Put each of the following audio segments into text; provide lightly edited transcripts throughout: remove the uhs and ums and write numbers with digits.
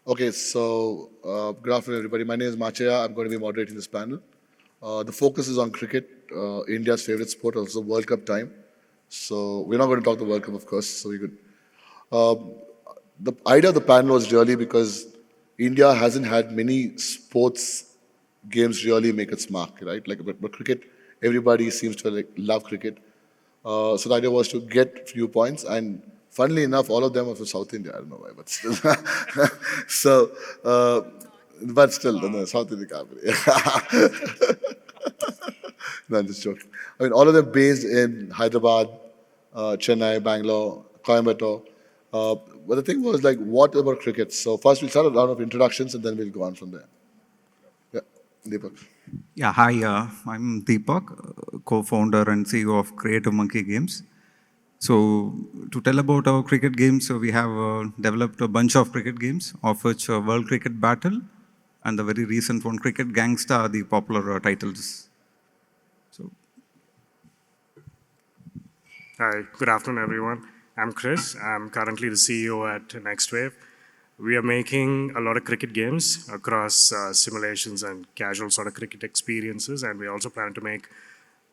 Okay, so good afternoon, everybody. My name is Machaiah. I'm going to be moderating this panel. The focus is on cricket, India's favorite sport, also World Cup time. So we're not going to talk the World Cup, of course. So we could. The idea of the panel was really because India hasn't had many sports games really make its mark, right? But cricket, everybody seems to love cricket. So the idea was to get few points, and funnily enough, all of them are from South India. I don't know why, but still. so, but still, no, South India can't. No, I'm just joking. I mean, all of them based in Hyderabad, Chennai, Bangalore, Coimbatore. But the thing was like, what about cricket? So first we'll start a round of introductions, and then we'll go on from there. Yeah, Deepak. Yeah, hi, I'm Deepak, co-founder and CEO of Creative Monkey Games. So to tell about our cricket games, so we have developed a bunch of cricket games, of which World Cricket Battle and the very recent one, Cricket Gangsta, are the popular titles. So, Hi, good afternoon, everyone. I'm Chris. I'm currently the CEO at NextWave. We are making a lot of cricket games across simulations and casual sort of cricket experiences, and we also plan to make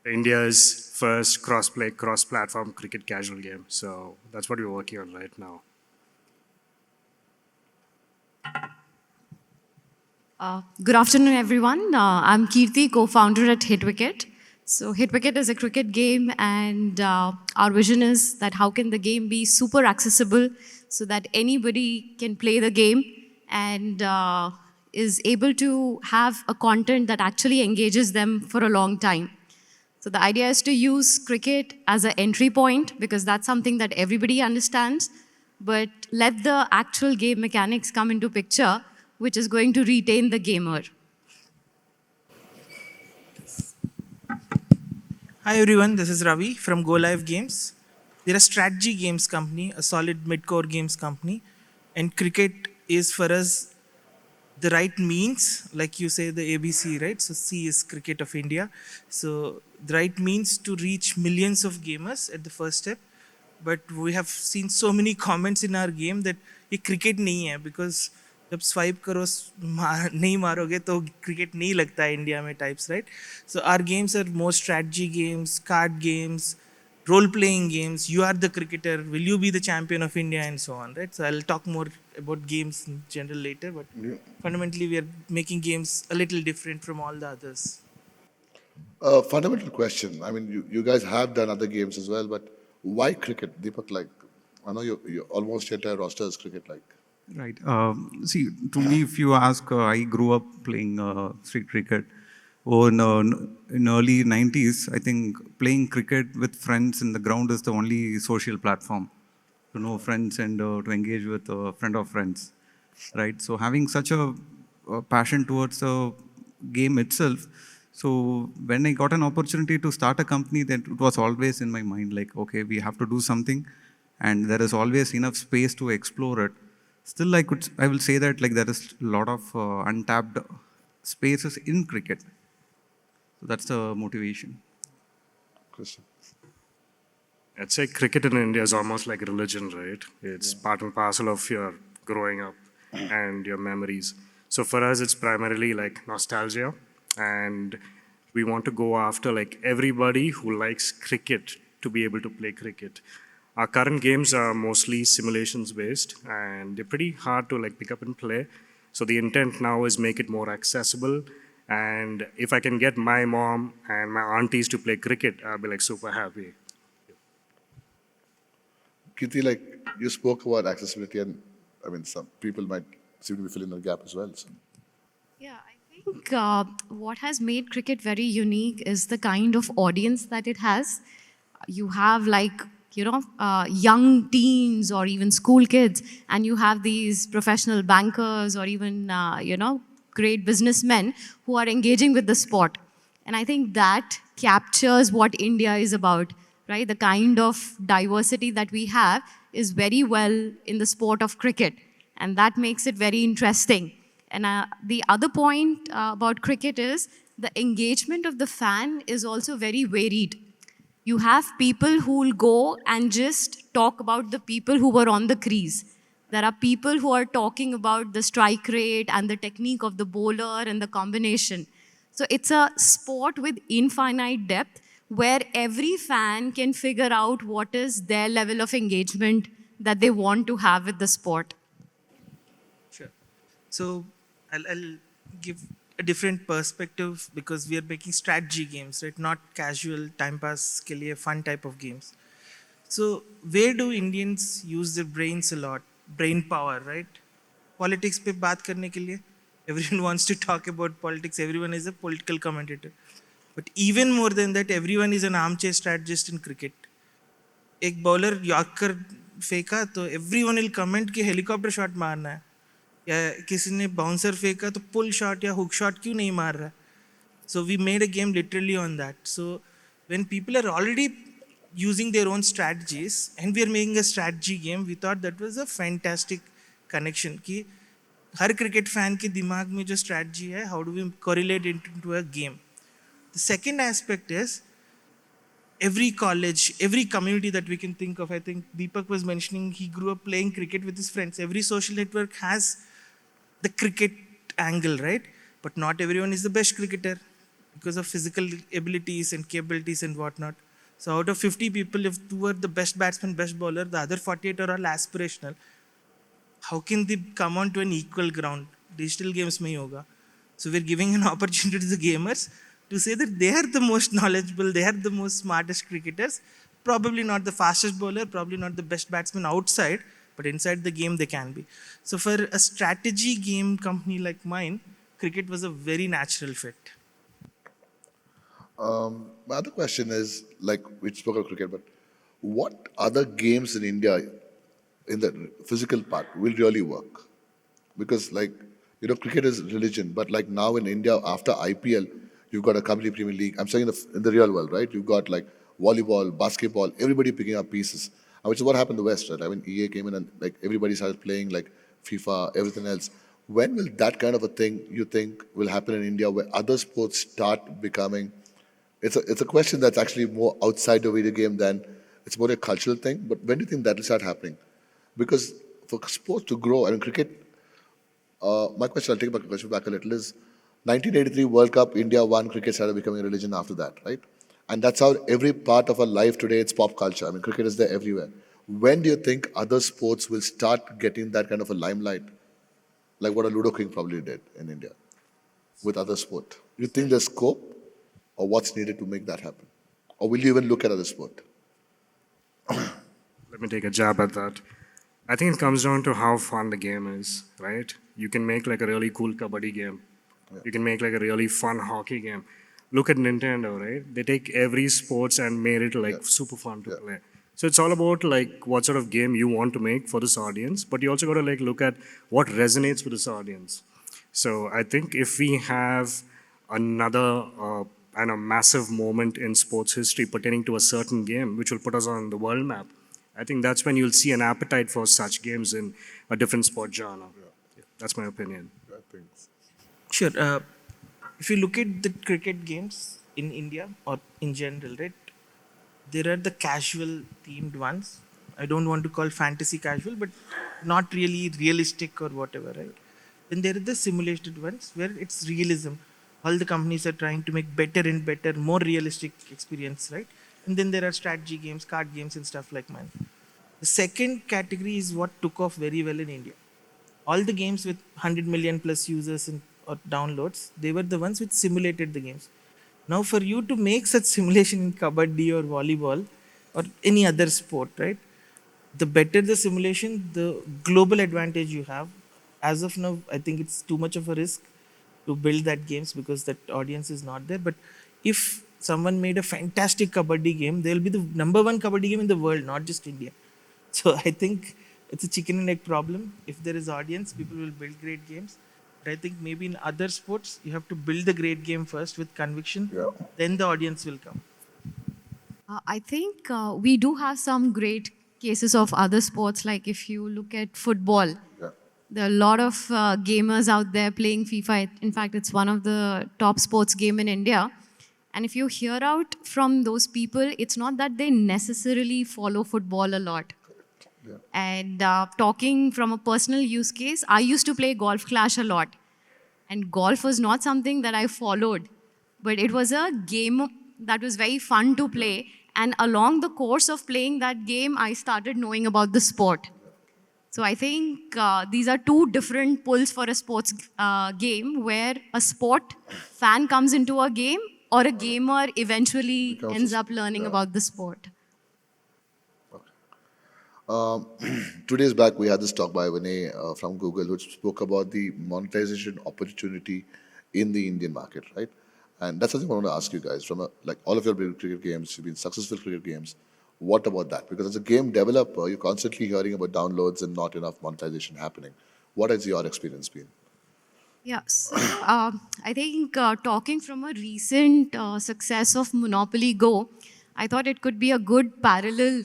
India's first cross-play, cross-platform cricket casual game. So that's what we're working on right now. Good afternoon, everyone. I'm Keerti, co-founder at Wicket. So Wicket is a cricket game, and our vision is that how can the game be super accessible so that anybody can play the game and is able to have a content that actually engages them for a long time. So the idea is to use cricket as an entry point because that's something that everybody understands, but let the actual game mechanics come into picture, which is going to retain the gamer. Hi everyone, this is Ravi from Go Live Games. We're a strategy games company, a solid mid-core games company, and cricket is for us the right means, like you say the ABC, right? So C is Cricket of India. So the right means to reach millions of gamers at the first step. But we have seen so many comments in our game that ये cricket नहीं है because जब swipe करो नहीं मारोगे तो cricket नहीं लगता है इंडिया में types right so are games are more strategy games card games role playing games. You are the cricketer, will you be the champion of India, and so on, right? So I'll talk more about games in general later, but fundamentally we are making games a little different from all the others. Fundamental question. I mean, you guys have done other games as well, but why cricket? Deepak, like, I know you almost your entire roster is cricket, like. right. See, to me, if you ask, I grew up playing street cricket. In early 90s, I think playing cricket with friends in the ground is the only social platform to know friends and to engage with a friend of friends, right? So having such a passion towards the game itself, so when I got an opportunity to start a company, that it was always in my mind, like, okay, we have to do something, and there is always enough space to explore it. Still, I will say that like there is a lot of untapped spaces in cricket. So that's the motivation. Question. I'd say cricket in India is almost like religion, right? It's part and parcel of your growing up and your memories. So for us, it's primarily like nostalgia, and we want to go after like everybody who likes cricket to be able to play cricket. Our current games are mostly simulations based, and they're pretty hard to like pick up and play. So the intent now is make it more accessible. And if I can get my mom and my aunties to play cricket, I'll be like super happy. Kirti, like, you spoke about accessibility, and I mean, some people might seem to be filling the gap as well. So. Yeah, I think what has made cricket very unique is the kind of audience that it has. You have like, young teens or even school kids, and you have these professional bankers or even, great businessmen who are engaging with the sport. And I think that captures what India is about, right? The kind of diversity that we have is very well in the sport of cricket. And that makes it very interesting. And the other point about cricket is the engagement of the fan is also very varied. You have people who will go and just talk about the people who were on the crease. There are people who are talking about the strike rate and the technique of the bowler and the combination. So it's a sport with infinite depth where every fan can figure out what is their level of engagement that they want to have with the sport. Sure. So I'll give a different perspective because we are making strategy games, right? Not casual time pass के लिए fun type of games. So where do Indians use their brains a lot? Brain power, right? Politics पे बात करने के लिए everyone wants to talk about politics. Everyone is a political commentator. But even more than that, everyone is an armchair strategist in cricket. एक bowler yorker फेंका तो everyone will comment कि helicopter shot मारना है या किसी ने बाउंसर फेंका तो पुल शॉट या हुक शॉट क्यों नहीं मार रहा है so we made a game literally on that so when people are already using their own strategies and we are making a strategy game we thought that was a fantastic connection कि हर cricket fan के दिमाग में जो strategy है how do we correlate it into a game the second aspect is every college, every community that we can think of. I think Deepak was mentioning he grew up playing cricket with his friends. Every social network has the cricket angle, right? But not everyone is the best cricketer because of physical abilities and capabilities and whatnot. So out of 50 people, if two are the best batsman, best bowler, the other 48 are all aspirational. How can they come on to an equal ground? Digital games mein hi hoga. So we're giving an opportunity to the gamers to say that they are the most knowledgeable, they are the most smartest cricketers, probably not the fastest bowler, probably not the best batsman outside, but inside the game they can be. So for a strategy game company like mine, cricket was a very natural fit. My other question is, like we spoke of cricket, but what other games in India, in the physical part, will really work? Because cricket is religion, but like now in India, after IPL, you've got a Kabaddi Premier League. I'm saying in the real world, right? You've got like volleyball, basketball, everybody picking up pieces, which is what happened in the West, right? I mean, EA came in and like everybody started playing like FIFA, everything else. When will that kind of a thing you think will happen in India where other sports start becoming? It's a question that's actually more outside the video game than it's more a cultural thing. But when do you think that will start happening? Because for sports to grow, I mean, cricket. My question, I'll take my question back a little, is 1983 World Cup, India won, cricket started becoming a religion after that, right? And that's how every part of our life today, it's pop culture. I mean, cricket is there everywhere. When do you think other sports will start getting that kind of a limelight? Like what a Ludo King probably did in India with other sport. You think there's scope or what's needed to make that happen? Or will you even look at other sport? Let me take a jab at that. I think it comes down to how fun the game is, right? You can make like a really cool kabaddi game. Yeah. You can make like a really fun hockey game. Look at Nintendo, right? They take every sports and made it like super fun to play. So it's all about like what sort of game you want to make for this audience, but you also got to like look at what resonates with this audience. So I think if we have another and a massive moment in sports history pertaining to a certain game, which will put us on the world map, I think that's when you'll see an appetite for such games in a different sport genre. Yeah, that's my opinion. Sure. If you look at the cricket games in India or in general, right, there are the casual themed ones. I don't want to call fantasy casual, but not really realistic or whatever, right? Then there are the simulated ones where it's realism. All the companies are trying to make better and better, more realistic experience, right? And then there are strategy games, card games, and stuff like mine. The second category is what took off very well in India. All the games with 100 million plus users or downloads, they were the ones which simulated the games. Now, for you to make such simulation in kabaddi or volleyball or any other sport, right? The better the simulation, the global advantage you have. As of now, I think it's too much of a risk to build that games because that audience is not there. But if someone made a fantastic kabaddi game, they'll be the number one kabaddi game in the world, not just India. So I think it's a chicken and egg problem. If there is audience, people will build great games. But I think maybe in other sports, you have to build the great game first with conviction. Then the audience will come. I think we do have some great cases of other sports. Like if you look at football, there are a lot of gamers out there playing FIFA. In fact, it's one of the top sports game in India. And if you hear out from those people, it's not that they necessarily follow football a lot. And talking from a personal use case, I used to play Golf Clash a lot. And golf was not something that I followed, but it was a game that was very fun to play. And along the course of playing that game, I started knowing about the sport. So I think these are two different pulls for a sports game where a sport fan comes into a game or a gamer eventually Becomes ends a- up learning about the sport. 2 days back, we had this talk by Vinay from Google, which spoke about the monetization opportunity in the Indian market, right? And that's something I want to ask you guys. From like all of your big cricket games, you've been successful cricket games. What about that? Because as a game developer, you're constantly hearing about downloads and not enough monetization happening. What has your experience been? Yes. I think talking from a recent success of Monopoly Go, I thought it could be a good parallel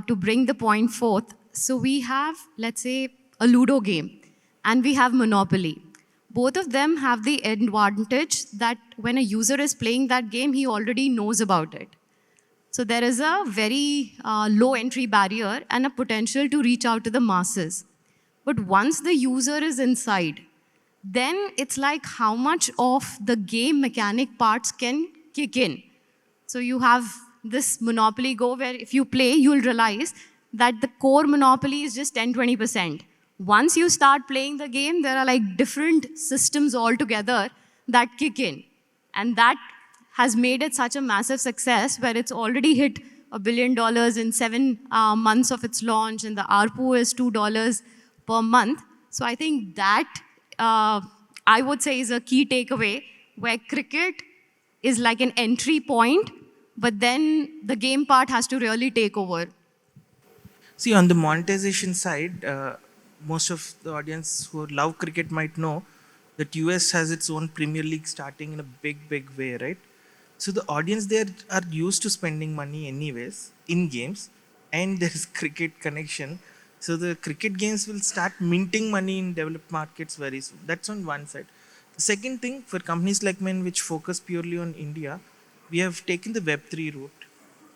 to bring the point forth. So we have, let's say, a Ludo game and we have Monopoly. Both of them have the advantage that when a user is playing that game, he already knows about it. So there is a very low entry barrier and a potential to reach out to the masses. But once the user is inside, then it's like how much of the game mechanic parts can kick in. So you have this Monopoly Go where if you play, you'll realize that the core Monopoly is just 10-20%. Once you start playing the game, there are like different systems altogether that kick in. And that has made it such a massive success where it's already hit $1 billion in 7 months of its launch, and the ARPU is $2 per month. So I think that I would say is a key takeaway where cricket is like an entry point, but then the game part has to really take over. See, on the monetization side, most of the audience who love cricket might know that US has its own Premier League starting in a big way, right? So the audience there are used to spending money anyways in games, and there is cricket connection. So the cricket games will start minting money in developed markets very soon. That's on one side. The second thing, for companies like mine which focus purely on India, we have taken the Web3 route.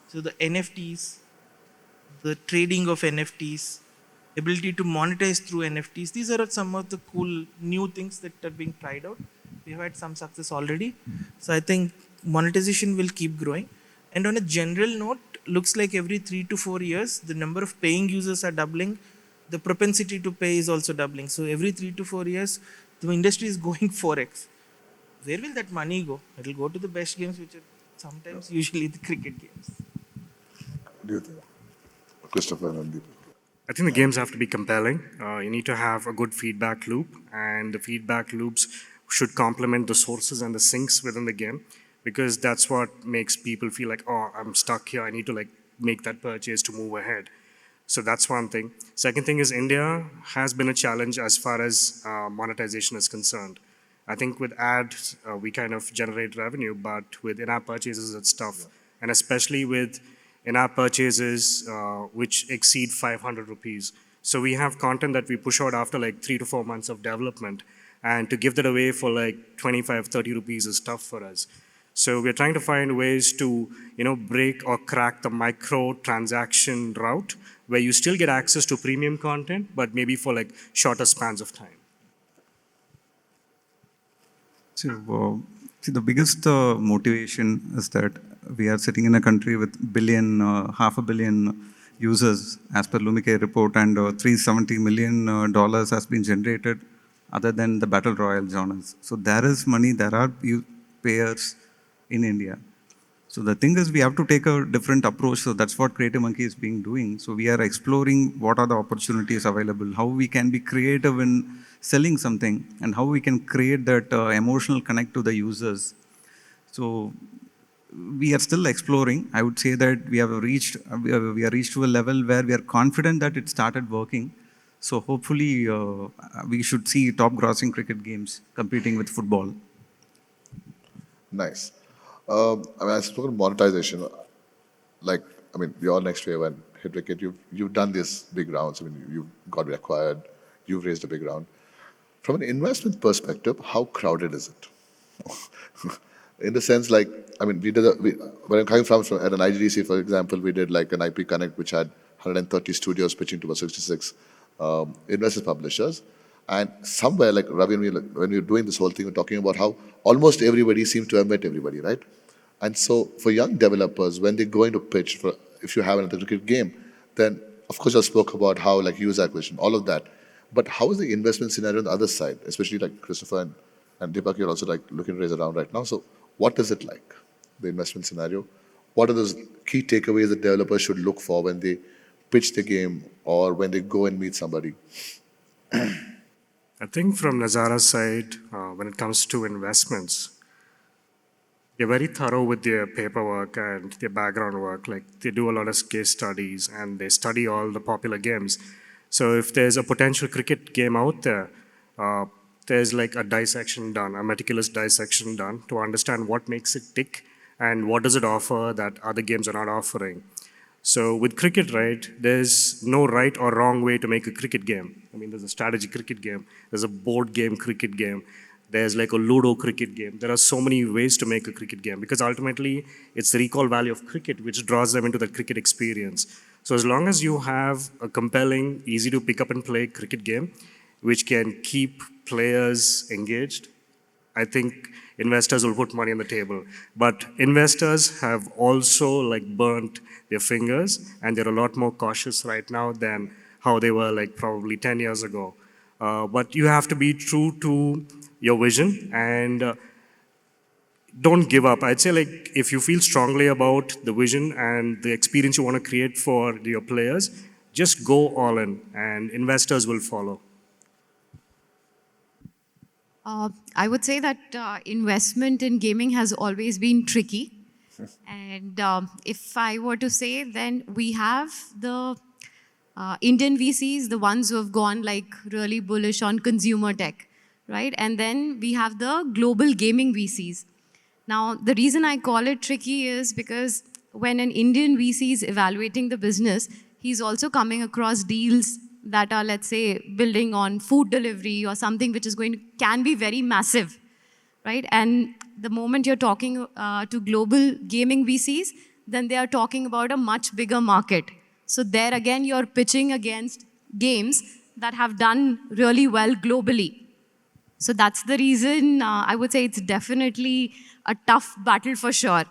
So the NFTs, the trading of NFTs, ability to monetize through NFTs. These are some of the cool new things that are being tried out. We have had some success already. So I think monetization will keep growing. And on a general note, looks like every 3 to 4 years, the number of paying users are doubling. The propensity to pay is also doubling. So every 3 to 4 years, the industry is going 4x. Where will that money go? It will go to the best games, which are sometimes usually the cricket games. What do you think? Christopher and Deepak. I think the games have to be compelling. You need to have a good feedback loop, and the feedback loops should complement the sources and the sinks within the game, because that's what makes people feel like, oh, I'm stuck here. I need to like make that purchase to move ahead. So that's one thing. Second thing is India has been a challenge as far as monetization is concerned. I think with ads, we kind of generate revenue, but with in-app purchases, it's tough. And especially with in-app purchases which exceed 500 rupees. So we have content that we push out after like 3 to 4 months of development. And to give that away for like 25, 30 rupees is tough for us. So we're trying to find ways to, break or crack the micro transaction route where you still get access to premium content, but maybe for like shorter spans of time. So, see, the biggest motivation is that we are sitting in a country with half a billion users as per Lumike report, and $370 million has been generated other than the battle royale genres. So there is money, there are payers in India. So the thing is, we have to take a different approach. So that's what Creative Monkey is being doing. So we are exploring what are the opportunities available, how we can be creative in selling something, and how we can create that emotional connect to the users. So we are still exploring. I would say that we are reached to a level where we are confident that it started working. So hopefully we should see top grossing cricket games competing with football. Nice. I spoke about monetization. Your next wave and hit Wicket, you've done these big rounds. You've got acquired, you've raised a big round. From an investment perspective, how crowded is it? In the sense, when I'm coming from at an IGDC, for example, we did like an IP Connect, which had 130 studios pitching to about 66 investors, publishers. And somewhere, like Ravi, when we were doing this whole thing, we're talking about how almost everybody seems to have met everybody, right? And so for young developers, when they go into pitch, for if you have another cricket game, then of course I spoke about how like user acquisition, all of that. But how is the investment scenario on the other side, especially like Christopher and Deepak, you're also like looking to raise around right now. So what is it like, the investment scenario? What are those key takeaways that developers should look for when they pitch the game or when they go and meet somebody? I think from Nazara's side, when it comes to investments, they're very thorough with their paperwork and their background work. Like they do a lot of case studies and they study all the popular games. So if there's a potential cricket game out there, there's like a dissection done, a meticulous dissection done to understand what makes it tick and what does it offer that other games are not offering. So with cricket, right, there's no right or wrong way to make a cricket game. I mean, there's a strategy cricket game, there's a board game cricket game, there's like a Ludo cricket game. There are so many ways to make a cricket game because ultimately it's the recall value of cricket which draws them into the cricket experience. So as long as you have a compelling, easy to pick up and play cricket game, which can keep players engaged, I think investors will put money on the table. But investors have also like burnt their fingers and they're a lot more cautious right now than how they were like probably 10 years ago. But you have to be true to your vision and don't give up. I'd say like if you feel strongly about the vision and the experience you want to create for your players, just go all in and investors will follow. I would say that investment in gaming has always been tricky. And if I were to say, then we have the Indian VCs, the ones who have gone like really bullish on consumer tech, right? And then we have the global gaming VCs. Now, the reason I call it tricky is because when an Indian VC is evaluating the business, he's also coming across deals that are, let's say, building on food delivery or something which is can be very massive, right? And the moment you're talking to global gaming VCs, then they are talking about a much bigger market. So there again, you're pitching against games that have done really well globally. So that's the reason I would say it's definitely a tough battle for sure.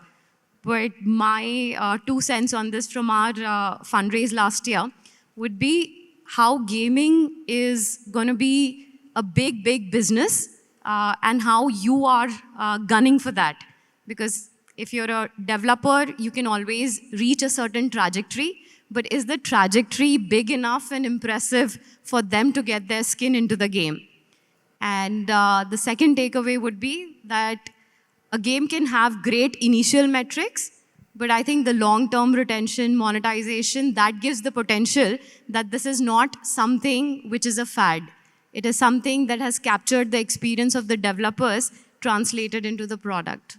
But my 2 cents on this from our fundraise last year would be how gaming is going to be a big, big business and how you are gunning for that. Because if you're a developer, you can always reach a certain trajectory, but is the trajectory big enough and impressive for them to get their skin into the game? And the second takeaway would be that a game can have great initial metrics, but I think the long-term retention, monetization, that gives the potential that this is not something which is a fad. It is something that has captured the experience of the developers, translated into the product.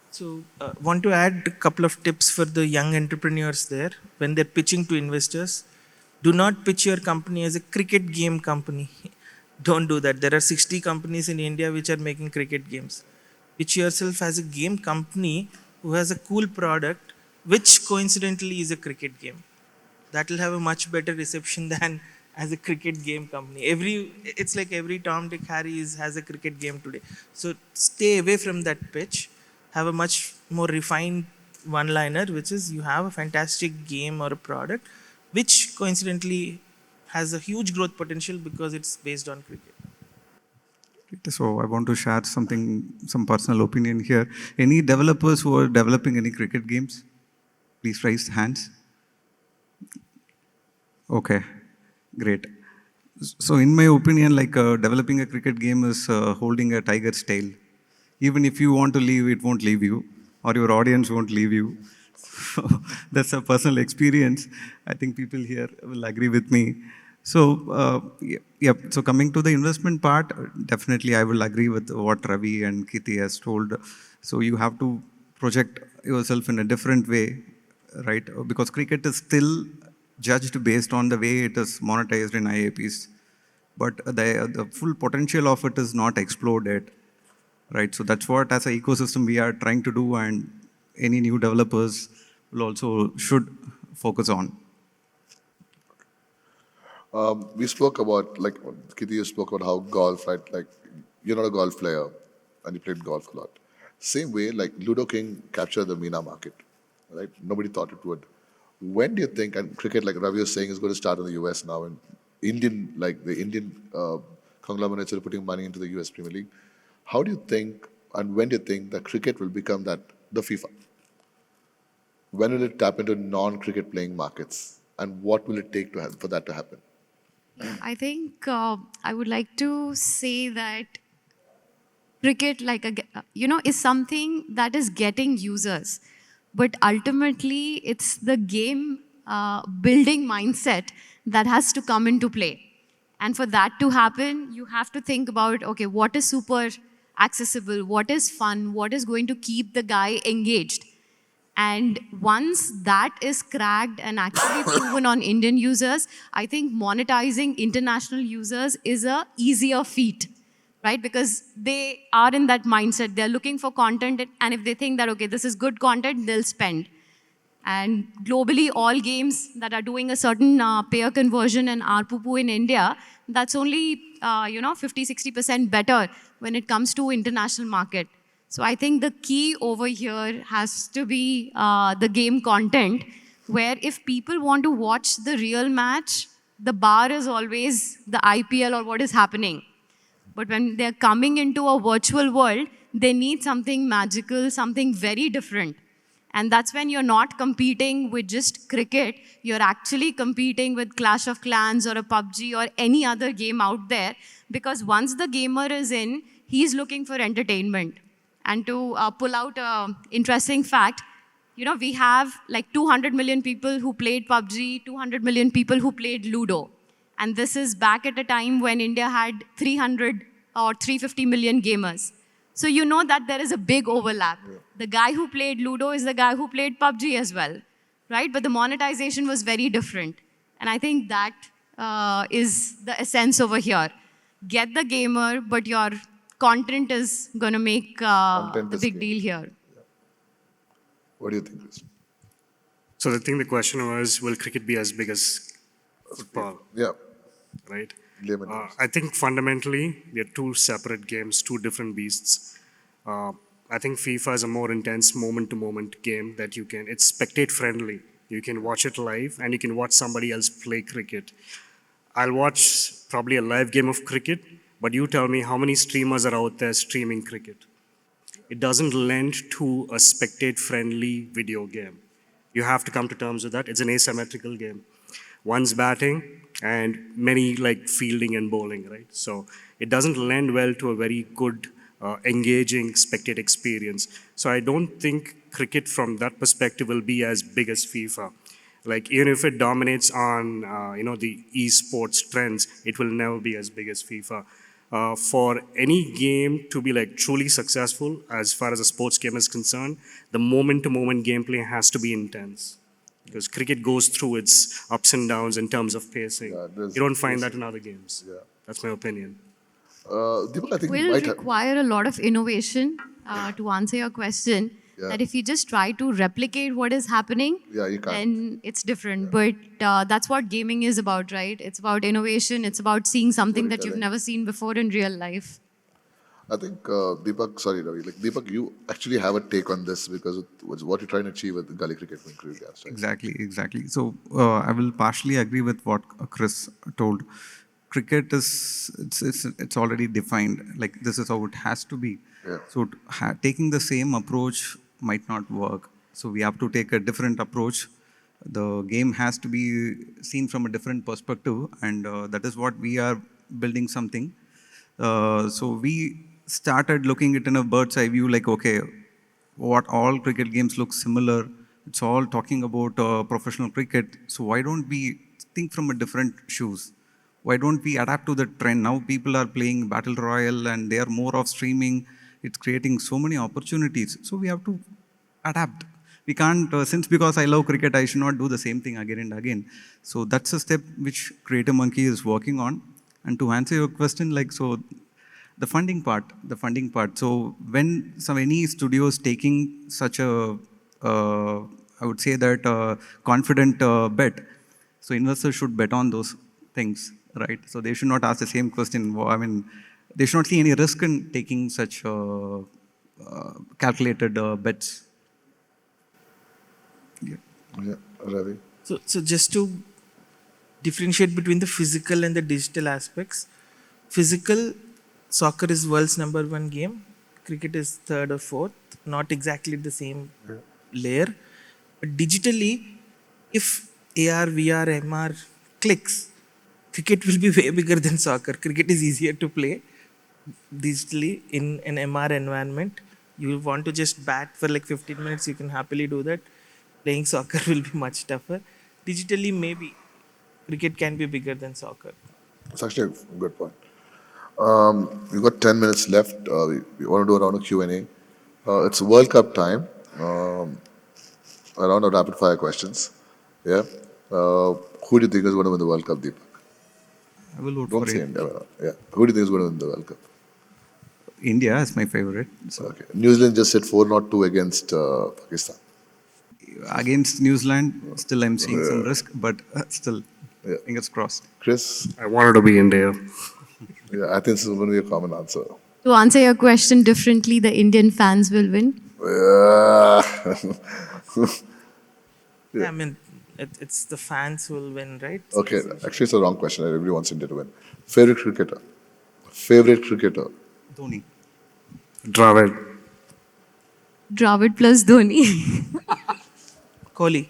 So, want to add a couple of tips for the young entrepreneurs there. When they're pitching to investors, do not pitch your company as a cricket game company. Don't do that. There are 60 companies in India which are making cricket games. Pitch yourself as a game company who has a cool product, which coincidentally is a cricket game. That will have a much better reception than as a cricket game company. It's like every Tom, Dick, Harry has a cricket game today. So stay away from that pitch. Have a much more refined one-liner, which is you have a fantastic game or a product, which coincidentally has a huge growth potential because it's based on cricket. So I want to share some personal opinion here. Any developers who are developing any cricket games? Please raise hands. Okay, great. So in my opinion, like developing a cricket game is holding a tiger's tail. Even if you want to leave, it won't leave you, or your audience won't leave you. So that's a personal experience. I think people here will agree with me. So, so coming to the investment part, definitely I will agree with what Ravi and Keerti has told. So you have to project yourself in a different way, right? Because cricket is still judged based on the way it is monetized in IAPs. But the full potential of it is not explored yet, right? So that's what as an ecosystem we are trying to do, and any new developers will also should focus on. We spoke about, like, Keerti, you spoke about how golf, right? Like, you're not a golf player and you played golf a lot. Same way, like, Ludo King captured the MENA market, right? Nobody thought it would. When do you think, and cricket, like Ravi was saying, is going to start in the US now, and the Indian conglomerates are putting money into the US Premier League. How do you think, and when do you think that cricket will become the FIFA? When will it tap into non-cricket playing markets? And what will it take for that to happen? I think I would like to say that cricket, is something that is getting users, but ultimately it's the game building mindset that has to come into play. And for that to happen, you have to think about, okay, what is super accessible, what is fun, what is going to keep the guy engaged. And once that is cracked and actually proven on Indian users, I think monetizing international users is a easier feat, right? Because they are in that mindset. They're looking for content, and if they think that, okay, this is good content, they'll spend. And globally, all games that are doing a certain payer conversion and ARPU in India, that's only 50, 60% better when it comes to international market. So I think the key over here has to be the game content, where if people want to watch the real match, the bar is always the IPL or what is happening. But when they're coming into a virtual world, they need something magical, something very different. And that's when you're not competing with just cricket, you're actually competing with Clash of Clans or a PUBG or any other game out there. Because once the gamer is in, he's looking for entertainment. And to pull out an interesting fact, we have like 200 million people who played PUBG, 200 million people who played Ludo. And this is back at a time when India had 300 or 350 million gamers. So you know that there is a big overlap. Yeah. The guy who played Ludo is the guy who played PUBG as well, right? But the monetization was very different. And I think that is the essence over here. Get the gamer, but your content is going to make the big deal here. Yeah. What do you think, Chris? So I think the question was, will cricket be as big as football? Yeah. Right? I think fundamentally, they're two separate games, two different beasts. I think FIFA is a more intense moment-to-moment game that it's spectate-friendly. You can watch it live and you can watch somebody else play cricket. I'll watch probably a live game of cricket, but you tell me how many streamers are out there streaming cricket. It doesn't lend to a spectate-friendly video game. You have to come to terms with that. It's an asymmetrical game. One's batting and many like fielding and bowling, right? So it doesn't lend well to a very good, engaging spectate experience. So I don't think cricket from that perspective will be as big as FIFA. Like even if it dominates on the esports trends, it will never be as big as FIFA. For any game to be like truly successful as far as a sports game is concerned, the moment-to-moment gameplay has to be intense. Because cricket goes through its ups and downs in terms of pacing. Yeah, you don't find that in other games. Yeah. That's my opinion. Deepak, I think will require a lot of innovation to answer your question. Yeah. That if you just try to replicate what is happening, you can't. Then it's different. Yeah. But that's what gaming is about, right? It's about innovation. It's about seeing something that you've never seen before in real life. I think Deepak, sorry Ravi, like Deepak, you actually have a take on this because it was what you're trying to achieve with the gully cricket. Right? Exactly. So I will partially agree with what Chris told. Cricket it's already defined. Like this is how it has to be. Yeah. So taking the same approach might not work. So we have to take a different approach. The game has to be seen from a different perspective, and that is what we are building something. So we started looking at it in a bird's eye view, like, okay, what all cricket games look similar. It's all talking about professional cricket. So why don't we think from a different shoes? Why don't we adapt to the trend? Now people are playing Battle Royale and they are more of streaming. It's creating so many opportunities. So we have to adapt. We can't, because I love cricket, I should not do the same thing again and again. So that's a step which Creative Monkey is working on. And to answer your question, like, so the funding part. So when any studio is taking such a, I would say that confident bet, so investors should bet on those things, right? So they should not ask the same question. I mean, they should not see any risk in taking such calculated bets. Yeah. Yeah, Ravi. So just to differentiate between the physical and the digital aspects, physical, soccer is world's number one game. Cricket is third or fourth, not exactly the same layer. But digitally, if AR, VR, MR clicks, cricket will be way bigger than soccer. Cricket is easier to play digitally in an MR environment. You want to just bat for like 15 minutes, you can happily do that. Playing soccer will be much tougher. Digitally, maybe cricket can be bigger than soccer. It's actually a good point. We've got 10 minutes left. We want to do a round of Q&A. It's World Cup time. A round of rapid fire questions. Yeah. Who do you think is going to win the World Cup, Deepak? I will vote Don't for say it. India. Yeah. Who do you think is going to win the World Cup? India is my favorite. So Okay. New Zealand just said 4-2 against Pakistan. against New Zealand, still I'm seeing some risk, but still, Yeah. fingers crossed. Chris? I wanted to be India. Yeah, I think this is going to be a common answer. To answer your question differently, the Indian fans will win. Yeah, I mean, it's the fans who will win, right? Okay, actually, it's a wrong question. Everybody wants India to win. Favorite cricketer? Favorite cricketer? Dhoni. Dravid. Dravid plus Dhoni. Kohli.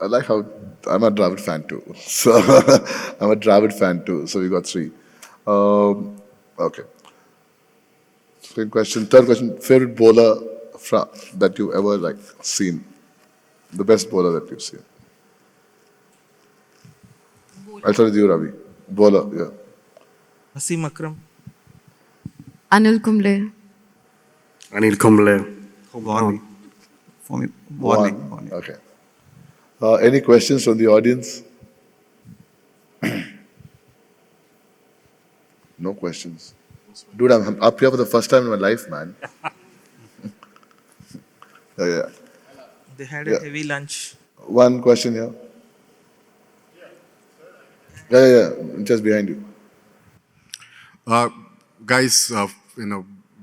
I like how I'm a Dravid fan too. So I'm a Dravid fan too. So we got three. Okay. Second question. Third question. Favorite bowler that you ever like seen? The best bowler that you've seen. I'll start with you, Ravi. Bowler, yeah. Wasim Akram. Anil Kumble. Anil Kumble. Warney. For me, One. Warney. Okay. Any questions from the audience? No questions. Dude, I'm up here for the first time in my life, man. Yeah. They had Yeah. a heavy lunch. One question here. Yeah. Just behind you. Guys,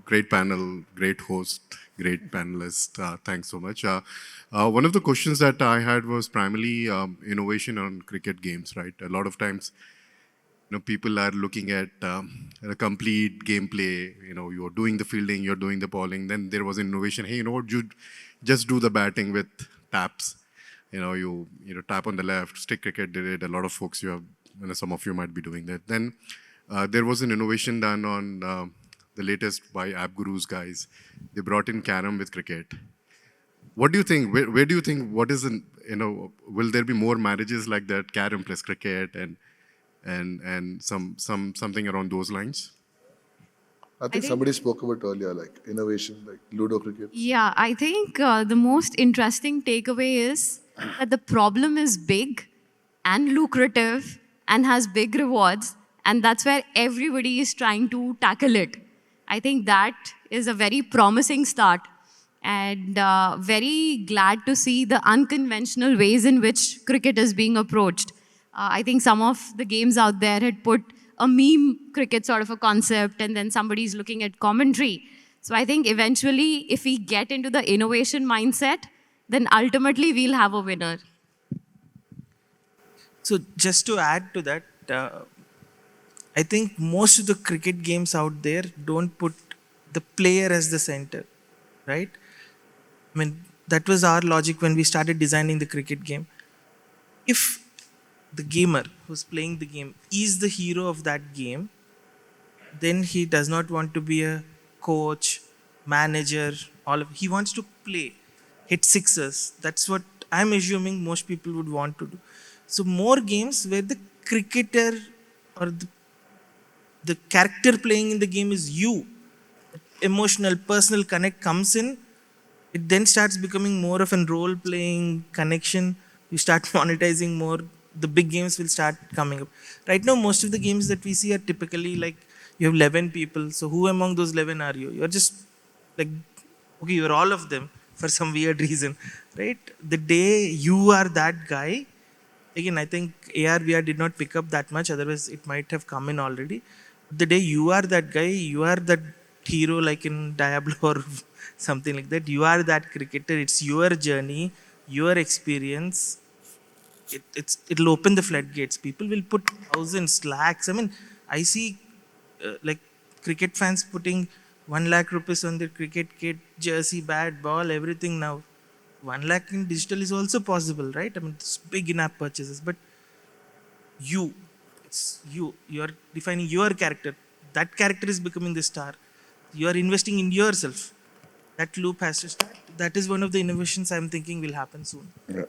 great panel, great host, great panelist. Thanks so much. One of the questions that I had was primarily innovation on cricket games, right? A lot of times, people are looking at a complete gameplay. You're doing the fielding, you're doing the bowling. Then there was innovation. Hey, you know what? You just do the batting with taps. You tap on the left. Stick cricket did it. A lot of folks some of you might be doing that. Then there was an innovation done on the latest by App Guru's guys. They brought in carom with cricket. What do you think? Where do you think? What is will there be more marriages like that? Carom plus cricket and something around those lines? I think somebody spoke about earlier, like innovation, like Ludo cricket. Yeah, I think the most interesting takeaway is that the problem is big and lucrative and has big rewards, and that's where everybody is trying to tackle it. I think that is a very promising start, and very glad to see the unconventional ways in which cricket is being approached. I think some of the games out there had put a meme cricket sort of a concept, and then somebody's looking at commentary. So I think eventually, if we get into the innovation mindset, then ultimately we'll have a winner. So just to add to that, I think most of the cricket games out there don't put the player as the center, right? I mean, that was our logic when we started designing the cricket game. If the gamer who's playing the game is the hero of that game, then he does not want to be a coach, manager, he wants to play, hit sixes. That's what I'm assuming most people would want to do. So more games where the cricketer or the character playing in the game is you. Emotional, personal connect comes in. It then starts becoming more of a role-playing connection. You start monetizing more. The big games will start coming up. Right now, most of the games that we see are typically like you have 11 people. So who among those 11 are you? You're just like, okay, you're all of them for some weird reason, right? The day you are that guy, again, I think AR/VR did not pick up that much. Otherwise, it might have come in already. The day you are that guy, you are that hero, like in Diablo or something like that. You are that cricketer. It's your journey, your experience. It'll open the floodgates. People will put thousands, lakhs. I mean, I see like cricket fans putting 1 lakh rupees on their cricket kit, jersey, bat, ball, everything now. 1 lakh in digital is also possible, right? I mean, it's big in-app purchases, but you, it's you. You are defining your character. That character is becoming the star. You are investing in yourself. That loop has to start. That is one of the innovations I'm thinking will happen soon. Yeah.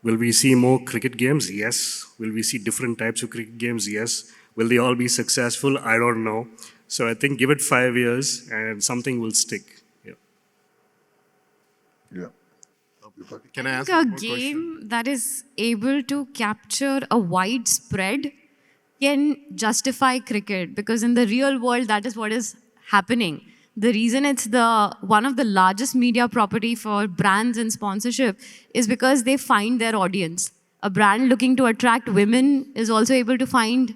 Will we see more cricket games? Yes. Will we see different types of cricket games? Yes. Will they all be successful? I don't know. So I think give it 5 years and something will stick. Yeah. Yeah. Can I ask A one more question? game that is able to capture a wide spread can justify cricket, because in the real world that is what is happening. The reason it's the one of the largest media property for brands and sponsorship is because they find their audience. A brand looking to attract women is also able to find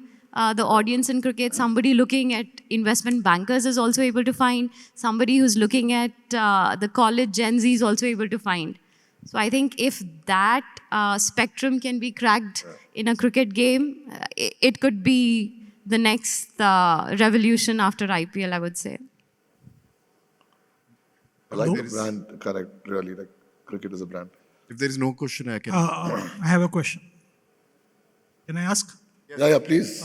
the audience in cricket. Somebody looking at investment bankers is also able to find. Somebody who's looking at the college Gen Z is also able to find. So I think if that spectrum can be cracked in a cricket game, it could be the next revolution after IPL, I would say. I like the brand, correct, really, like cricket is a brand. If there is no question, I can. I have a question. Can I ask? Yeah, please.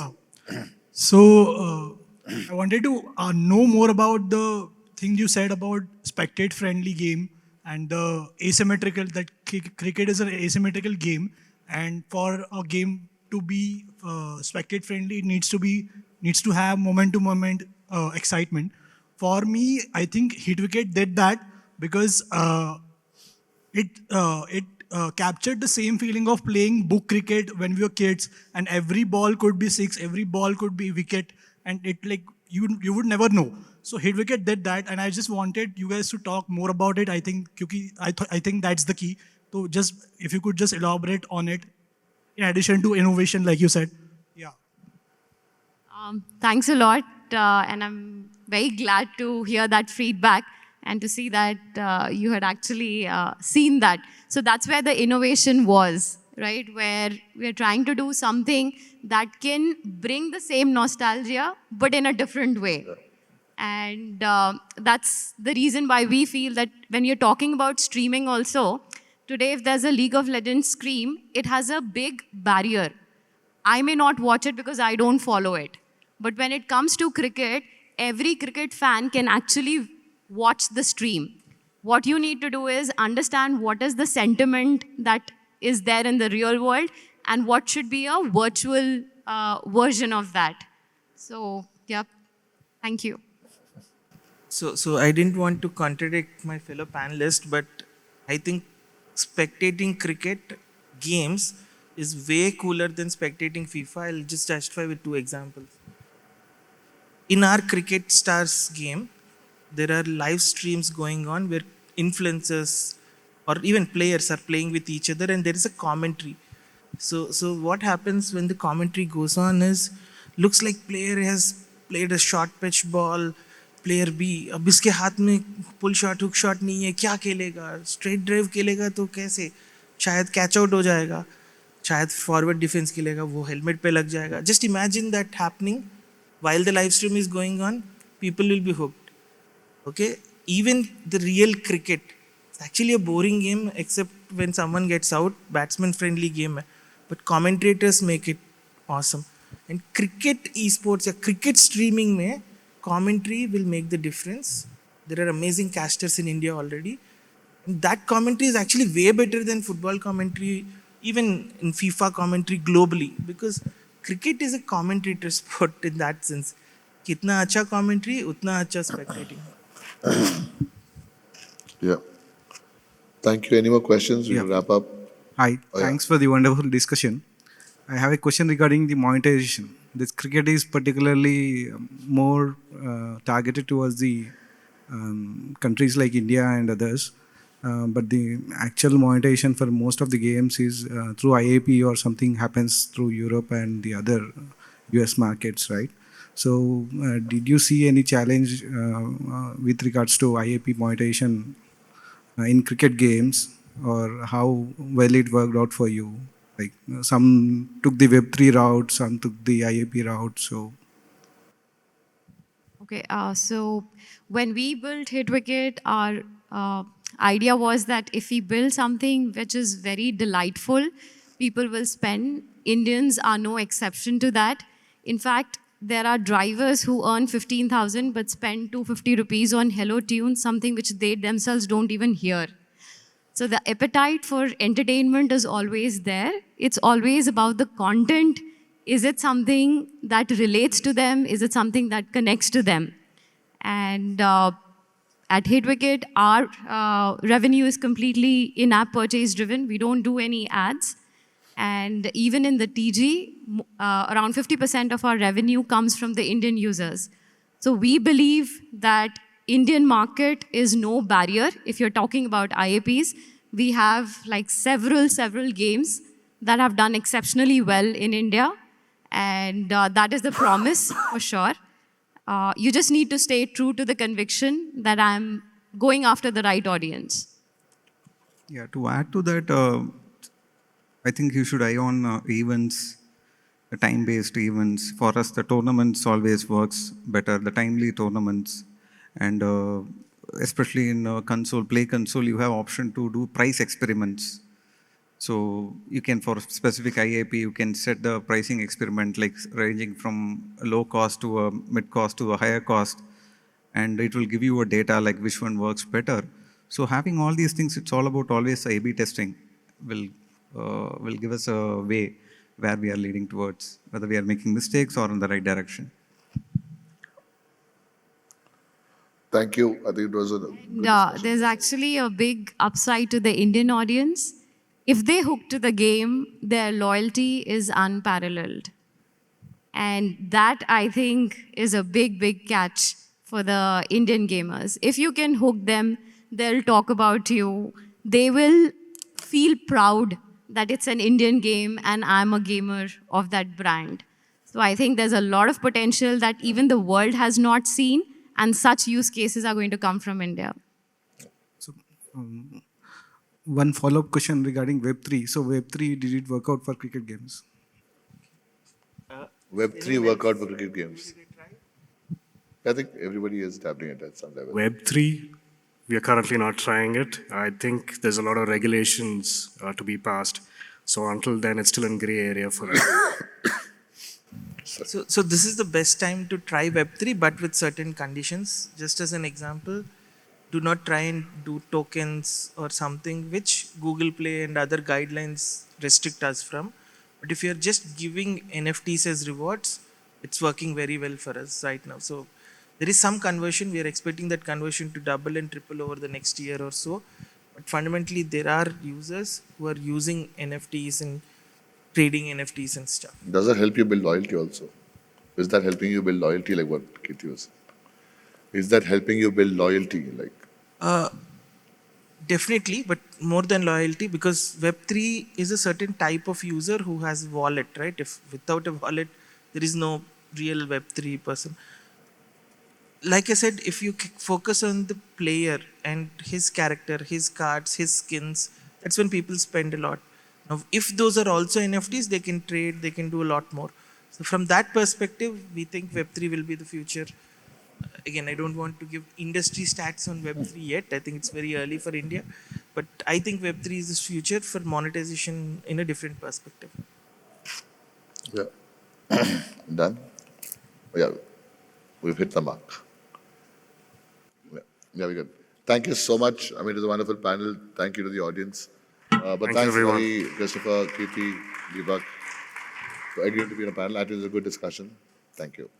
So, I wanted to know more about the thing you said about spectate-friendly game and the asymmetrical, that cricket is an asymmetrical game, and for a game to be spectate-friendly, it needs to have moment-to-moment excitement. For me, I think Hit Wicket did that because it captured the same feeling of playing book cricket when we were kids, and every ball could be six, every ball could be wicket, and it like you would never know. So Hit Wicket did that, and I just wanted you guys to talk more about it. I think I think that's the key. So just if you could just elaborate on it, in addition to innovation, like you said. Yeah. Thanks a lot, and I'm very glad to hear that feedback and to see that you had actually seen that. So that's where the innovation was, right? Where we're trying to do something that can bring the same nostalgia, but in a different way. And that's the reason why we feel that when you're talking about streaming also, today if there's a League of Legends stream, it has a big barrier. I may not watch it because I don't follow it. But when it comes to cricket, every cricket fan can actually watch the stream. What you need to do is understand what is the sentiment that is there in the real world and what should be a virtual version of that. So, yeah, thank you. So I didn't want to contradict my fellow panelists, but I think spectating cricket games is way cooler than spectating FIFA. I'll just justify with 2 examples. In our Cricket Stars game, there are live streams going on where influencers or even players are playing with each other, and there is a commentary. So what happens when the commentary goes on is, looks like player has played a short pitch ball, player B, अब इसके हाथ में pull shot hook shot नहीं है, क्या खेलेगा, straight drive खेलेगा तो कैसे, शायद कैच आउट हो जाएगा, शायद फॉरवर्ड डिफेंस खेलेगा, वो हेलमेट पे लग जाएगा. Just imagine that happening while the live stream is going on. People will be hooked. Okay, even the real cricket, it's actually a boring game except when someone gets out. Batsman friendly game, but commentators make it awesome. And cricket esports या cricket streaming में commentary will make the difference. There are amazing casters in India already. And that commentary is actually way better than football commentary, even in FIFA commentary globally, because cricket is a commentator sport in that sense. कितना अच्छा commentary, उतना अच्छा spectating. Yeah. Thank you. Any more questions? We Yeah. will wrap up. Hi, Oh, yeah. thanks for the wonderful discussion. I have a question regarding the monetization. This cricket is particularly more targeted towards the countries like India and others. but the actual monetization for most of the games is through IAP or something happens through Europe and the other US markets, right? So, did you see any challenge with regards to IAP monetization in cricket games, or how well it worked out for you? Like some took the Web3 route, some took the IAP route. So, Okay, so when we built Hitwicket, our idea was that if we build something which is very delightful, people will spend. Indians are no exception to that. In fact, there are drivers who earn 15,000 but spend 250 rupees on Hello Tune, something which they themselves don't even hear. So the appetite for entertainment is always there. It's always about the content. Is it something that relates to them? Is it something that connects to them? And at Hitwicket, our revenue is completely in-app purchase driven. We don't do any ads. And even in the TG, around 50% of our revenue comes from the Indian users. So we believe that Indian market is no barrier. If you're talking about IAPs, we have like several games that have done exceptionally well in India. And that is the promise for sure. You just need to stay true to the conviction that I'm going after the right audience. Yeah, to add to that, I think you should eye on events, the time-based events. For us, the tournaments always works better, the timely tournaments. And especially in play console, you have option to do price experiments. So you can, for specific IAP, you can set the pricing experiment like ranging from a low cost to a mid cost to a higher cost. And it will give you a data like which one works better. So having all these things, it's all about always A/B testing will give us a way where we are leading towards, whether we are making mistakes or in the right direction. Thank you. I think it was a good And discussion. there's actually a big upside to the Indian audience. If they hook to the game, their loyalty is unparalleled. And that, I think, is a big catch for the Indian gamers. If you can hook them, they'll talk about you. They will feel proud that it's an Indian game and I'm a gamer of that brand. So I think there's a lot of potential that even the world has not seen, and such use cases are going to come from India. so one follow-up question regarding Web3. So, Web3, did it work out for cricket games? Web3 workout for cricket games. I think everybody is dabbling it at some level. Web3, we are currently not trying it. I think there's a lot of regulations to be passed. So until then, it's still in gray area for us. So this is the best time to try Web3, but with certain conditions. Just as an example, do not try and do tokens or something which Google Play and other guidelines restrict us from. But if you're just giving NFTs as rewards, it's working very well for us right now. So there is some conversion. We are expecting that conversion to double and triple over the next year or so. But fundamentally, there are users who are using NFTs and trading NFTs and stuff. Does that help you build loyalty also? Is that helping you build loyalty like what Keerti was saying? Is that helping you build loyalty? Like, Definitely, but more than loyalty, because Web3 is a certain type of user who has wallet, right? If without a wallet, there is no real Web3 person. Like I said, if you focus on the player and his character, his cards, his skins, that's when people spend a lot. Now, if those are also NFTs, they can trade, they can do a lot more. So from that perspective, we think Web3 will be the future. Again, I don't want to give industry stats on Web3 yet. I think it's very early for India. But I think Web3 is the future for monetization in a different perspective. yeah. Done? Yeah. We've hit the mark. Yeah, we're good. Thank you so much. I mean, it was a wonderful panel. Thank you to the audience. But Thank you, thanks, everyone. Ravi, Christopher, Keerti, Deepak, for agreeing to be on a panel. I think it was a good discussion. Thank you.